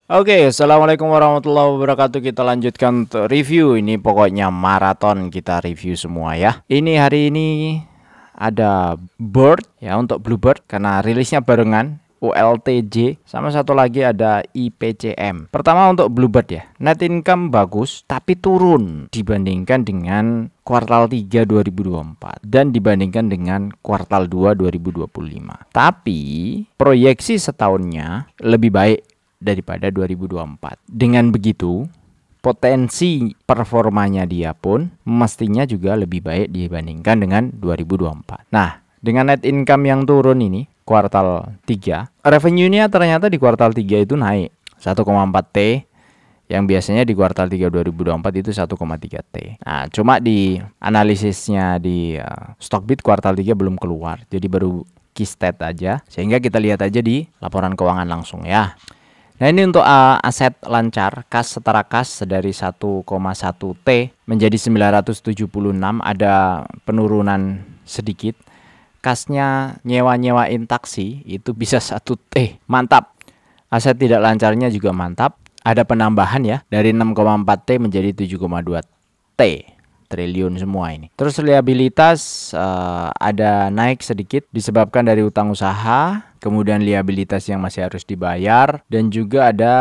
Oke, assalamualaikum warahmatullahi wabarakatuh. Kita lanjutkan untuk review. Ini pokoknya maraton kita review semua ya. Ini hari ini ada Bird ya, untuk Bluebird karena rilisnya barengan. ULTJ sama satu lagi ada IPCM. Pertama untuk Bluebird ya, net income bagus tapi turun dibandingkan dengan kuartal 3 2024 dan dibandingkan dengan kuartal 2 2025. Tapi proyeksi setahunnya lebih baik daripada 2024. Dengan begitu, potensi performanya dia pun mestinya juga lebih baik dibandingkan dengan 2024. Nah, dengan net income yang turun ini kuartal 3, revenue-nya ternyata di kuartal 3 itu naik 1,4 T, yang biasanya di kuartal 3 2024 itu 1,3 T. Nah, cuma di analisisnya di Stockbit kuartal 3 belum keluar. Jadi baru key stat aja, sehingga kita lihat aja di laporan keuangan langsung ya. Nah, ini untuk aset lancar, kas setara kas dari 1,1 T menjadi 976, ada penurunan sedikit. Kasnya nyewa-nyewain taksi itu bisa 1 T. Mantap. Aset tidak lancarnya juga mantap. Ada penambahan ya dari 6,4 T menjadi 7,2 T. Triliun semua ini. Terus liabilitas ada naik sedikit disebabkan dari utang usaha, kemudian liabilitas yang masih harus dibayar, dan juga ada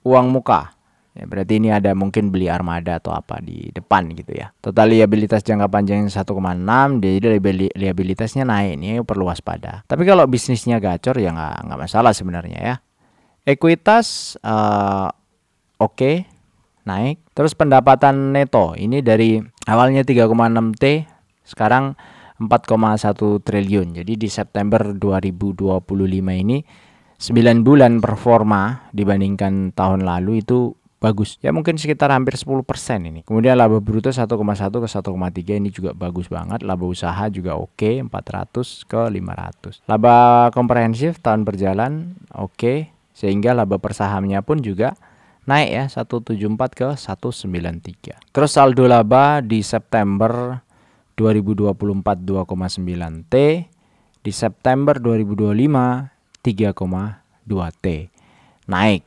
uang muka. Ya, berarti ini ada mungkin beli armada atau apa di depan gitu ya. Total liabilitas jangka panjang 1,6, jadi liabilitasnya naik, ini perlu waspada. Tapi kalau bisnisnya gacor ya nggak masalah sebenarnya ya. Ekuitas oke, naik. Terus pendapatan neto ini dari awalnya 3,6 T sekarang 4,1 triliun. Jadi di September 2025 ini 9 bulan performa dibandingkan tahun lalu itu bagus. Ya mungkin sekitar hampir 10% ini. Kemudian laba bruto 1,1 ke 1,3 ini juga bagus banget. Laba usaha juga oke, 400 ke 500. Laba komprehensif tahun berjalan oke, sehingga laba per sahamnya pun juga naik ya, 174 ke 193. Terus saldo laba di September 2024 2,9 T, di September 2025 3,2 T. Naik.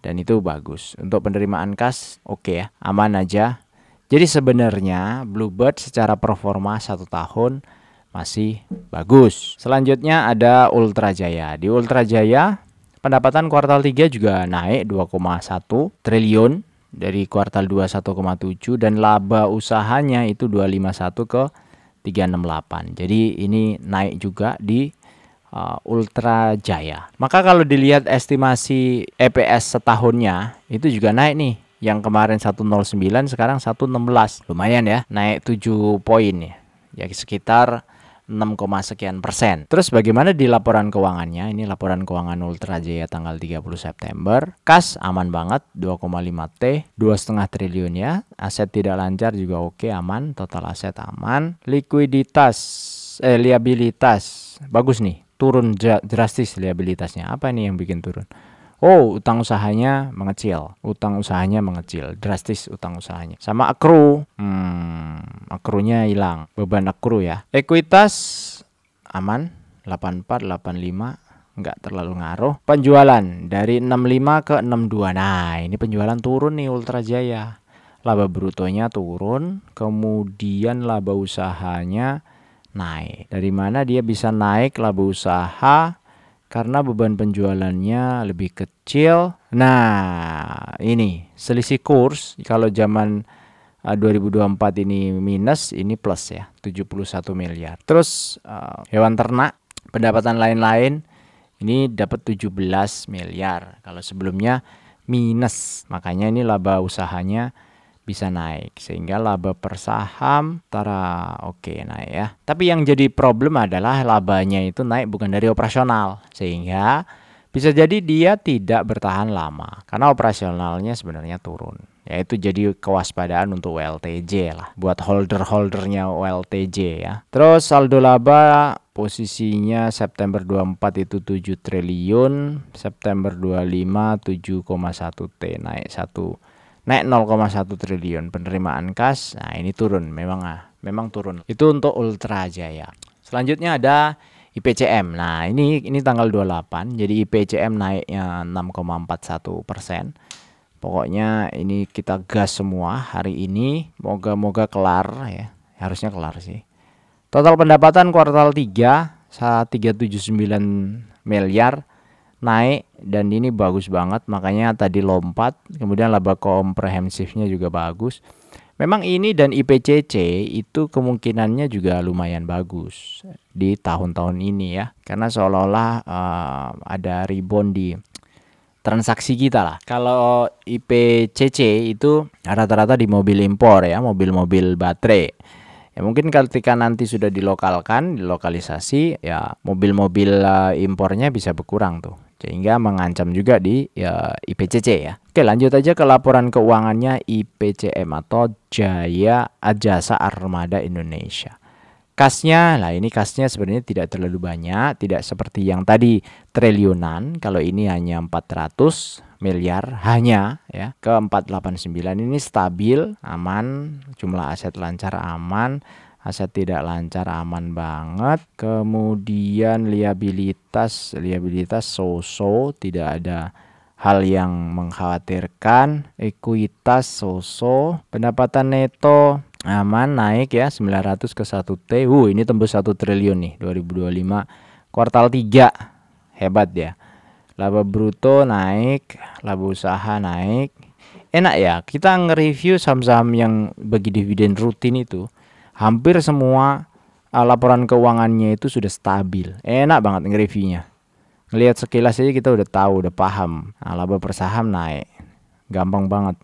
Dan itu bagus. Untuk penerimaan kas oke ya, aman aja. Jadi sebenarnya Bluebird secara performa 1 tahun masih bagus. Selanjutnya ada Ultra Jaya. Di Ultra Jaya pendapatan kuartal 3 juga naik 2,1 triliun dari kuartal 2 1,7, dan laba usahanya itu 251 ke 368. Jadi ini naik juga di Ultra Jaya. Maka kalau dilihat estimasi EPS setahunnya itu juga naik nih. Yang kemarin 109 sekarang 116. Lumayan ya, naik 7 poin ya. Ya sekitar 6, sekian persen. Terus bagaimana di laporan keuangannya? Ini laporan keuangan Ultra Jaya tanggal 30 September. Kas aman banget 2,5 T, 2,5 triliun ya. Aset tidak lancar juga oke, aman. Total aset aman. Liabilitas bagus nih. Turun drastis liabilitasnya. Apa ini yang bikin turun? Oh, utang usahanya mengecil. Utang usahanya mengecil. Drastis utang usahanya. Sama akru. Akrunya hilang. Beban akru ya. Ekuitas aman. 84, 85. Nggak terlalu ngaruh. Penjualan dari 65 ke 62. Nah, ini penjualan turun nih Ultra Jaya. Laba brutonya turun. Kemudian laba usahanya naik. Dari mana dia bisa naik laba usaha? Karena beban penjualannya lebih kecil. Nah, ini selisih kurs. Kalau zaman 2024 ini minus, ini plus ya, 71 miliar. Terus hewan ternak, pendapatan lain-lain ini dapat 17 miliar. Kalau sebelumnya minus. Makanya ini laba usahanya bisa naik, sehingga laba per saham antara oke naik ya. Tapi yang jadi problem adalah labanya itu naik bukan dari operasional, sehingga bisa jadi dia tidak bertahan lama karena operasionalnya sebenarnya turun. Ya itu jadi kewaspadaan untuk WLTJ lah, buat holder-holdernya WLTJ ya. Terus saldo laba posisinya September 24 itu 7 triliun, September 25 7,1 T, naik 0,1 triliun. Penerimaan kas, nah ini turun, memang turun. Itu untuk Ultra Jaya. Selanjutnya ada IPCM. Nah, ini tanggal 28. Jadi IPCM naiknya 6,41%. Pokoknya ini kita gas semua hari ini. Moga-moga kelar ya. Harusnya kelar sih. Total pendapatan kuartal 3 379 miliar naik, dan ini bagus banget, makanya tadi lompat. Kemudian laba komprehensifnya juga bagus. Memang ini dan IPCC itu kemungkinannya juga lumayan bagus di tahun-tahun ini ya, karena seolah-olah ada rebound di transaksi kita lah. Kalau IPCC itu rata-rata di mobil impor ya, mobil-mobil baterai. Ya mungkin ketika nanti sudah dilokalisasi ya, mobil-mobil impornya bisa berkurang tuh, sehingga mengancam juga di ya, IPCC ya. Oke, lanjut aja ke laporan keuangannya IPCM atau Jasa Armada Indonesia. Kasnya, lah ini kasnya sebenarnya tidak terlalu banyak, tidak seperti yang tadi triliunan. Kalau ini hanya 400 miliar hanya ya, ke 489. Ini stabil, aman, jumlah aset lancar aman, aset tidak lancar aman banget. Kemudian liabilitas so-so, tidak ada hal yang mengkhawatirkan. Ekuitas so-so, pendapatan neto aman, naik ya 900 ke 1T. Ini tembus 1 triliun nih 2025 kuartal 3. Hebat ya. Laba bruto naik, laba usaha naik. Enak ya, kita nge-review saham-saham yang bagi dividen rutin itu. Hampir semua laporan keuangannya itu sudah stabil. Enak banget nge-reviewnya. Ngelihat sekilas aja kita udah tahu, udah paham. Laba per saham naik. Gampang banget.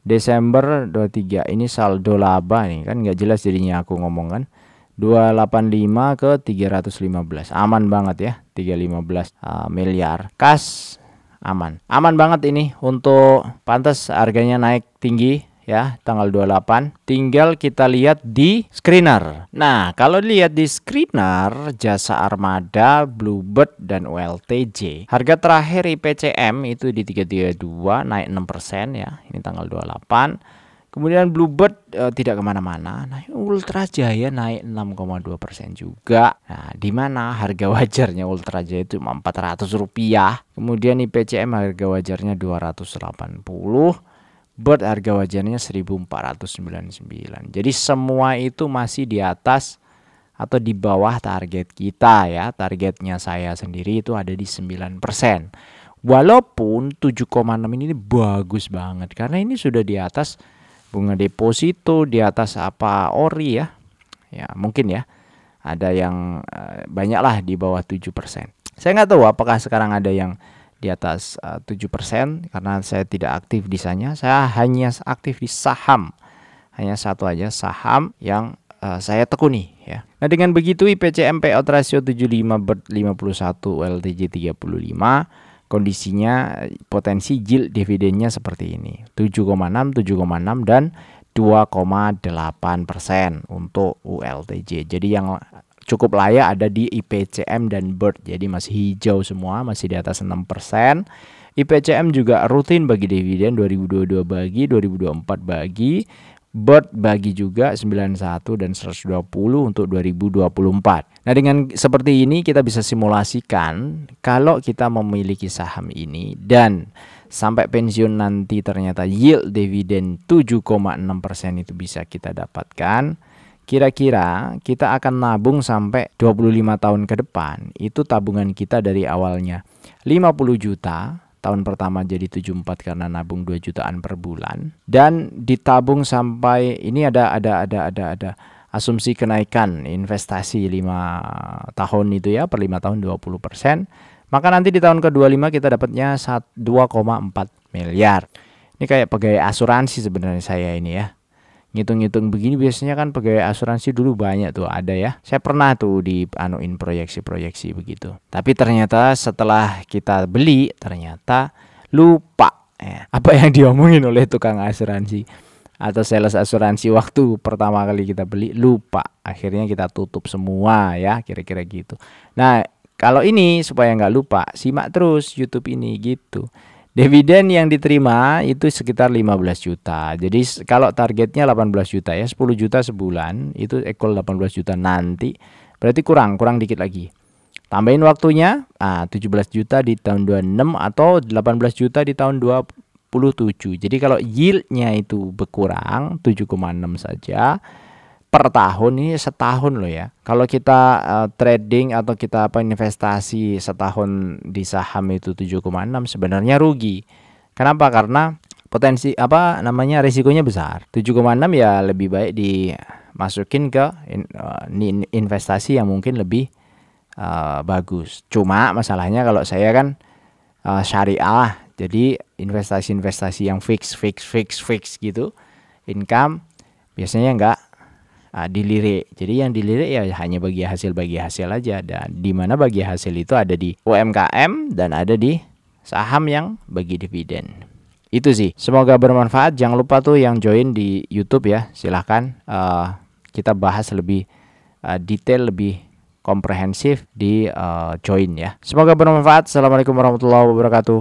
Desember 23 ini saldo laba nih, kan nggak jelas jadinya aku ngomong kan. 285 ke 315. Aman banget ya, 315 miliar. Kas aman. Aman banget ini, untuk pantas harganya naik tinggi ya tanggal 28. Tinggal kita lihat di screener. Nah, kalau lihat di screener Jasa Armada, Bluebird dan ULTJ, harga terakhir IPCM itu di 332, naik 6% ya. Ini tanggal 28. Kemudian Bluebird tidak kemana-mana. Nah, Ultra Jaya naik 6,2% juga. Nah, di mana harga wajarnya Ultra Jaya itu cuma Rp400. Kemudian IPCM harga wajarnya 280. Bird harga wajarnya 1499. Jadi semua itu masih di atas atau di bawah target kita ya. Targetnya saya sendiri itu ada di 9%. Walaupun 7,6 ini bagus banget, karena ini sudah di atas bunga deposito, di atas apa ori ya. Ya mungkin ya. Ada yang banyak lah di bawah 7%. Saya nggak tahu apakah sekarang ada yang di atas 7%, karena saya tidak aktif di sana. Saya hanya aktif di saham. Hanya satu aja saham yang saya tekuni ya. Nah, dengan begitu IPCM payout ratio 75 Bird 51, ULTJ 35. Kondisinya potensi yield dividennya seperti ini. 7,6, 7,6 dan 2,8% untuk ULTJ. Jadi yang cukup layak ada di IPCM dan Bird. Jadi masih hijau semua, masih di atas 6%. IPCM juga rutin bagi dividen, 2022 bagi, 2024 bagi. Bird bagi juga 91 dan 120 untuk 2024. Nah, dengan seperti ini kita bisa simulasikan kalau kita memiliki saham ini dan sampai pensiun nanti ternyata yield dividen 7,6% itu bisa kita dapatkan. Kira-kira kita akan nabung sampai 25 tahun ke depan. Itu tabungan kita dari awalnya 50 juta. Tahun pertama jadi 74 karena nabung 2 jutaan per bulan, dan ditabung sampai ini ada asumsi kenaikan investasi 5 tahun itu ya, per 5 tahun 20%. Maka nanti di tahun ke-25 kita dapatnya 2,4 miliar. Ini kayak pegawai asuransi sebenarnya saya ini ya. Ngitung-ngitung begini biasanya kan pegawai asuransi dulu banyak tuh ada ya. Saya pernah tuh di anuin proyeksi-proyeksi begitu. Tapi ternyata setelah kita beli ternyata lupa ya, apa yang diomongin oleh tukang asuransi atau sales asuransi waktu pertama kali kita beli, lupa. Akhirnya kita tutup semua ya, kira-kira gitu. Nah, kalau ini supaya nggak lupa, simak terus YouTube ini gitu. Dividen yang diterima itu sekitar 15 juta. Jadi kalau targetnya 18 juta ya, 10 juta sebulan, itu equal 18 juta nanti. Berarti kurang dikit lagi. Tambahin waktunya, 17 juta di tahun 26 atau 18 juta di tahun 27. Jadi kalau yieldnya itu berkurang 7,6 saja per tahun, ini setahun loh ya. Kalau kita trading atau kita investasi setahun di saham itu 7,6 sebenarnya rugi. Kenapa? Karena potensi risikonya besar. 7,6 ya lebih baik dimasukin ke investasi yang mungkin lebih bagus. Cuma masalahnya kalau saya kan syariah, jadi investasi yang fix gitu, income biasanya enggak dilirik. Jadi yang dilirik ya hanya bagi hasil aja, dan di mana bagi hasil itu ada di UMKM dan ada di saham yang bagi dividen. Itu sih, semoga bermanfaat. Jangan lupa tuh yang join di YouTube ya, silahkan kita bahas lebih detail, lebih komprehensif di join ya. Semoga bermanfaat. Assalamualaikum warahmatullahi wabarakatuh.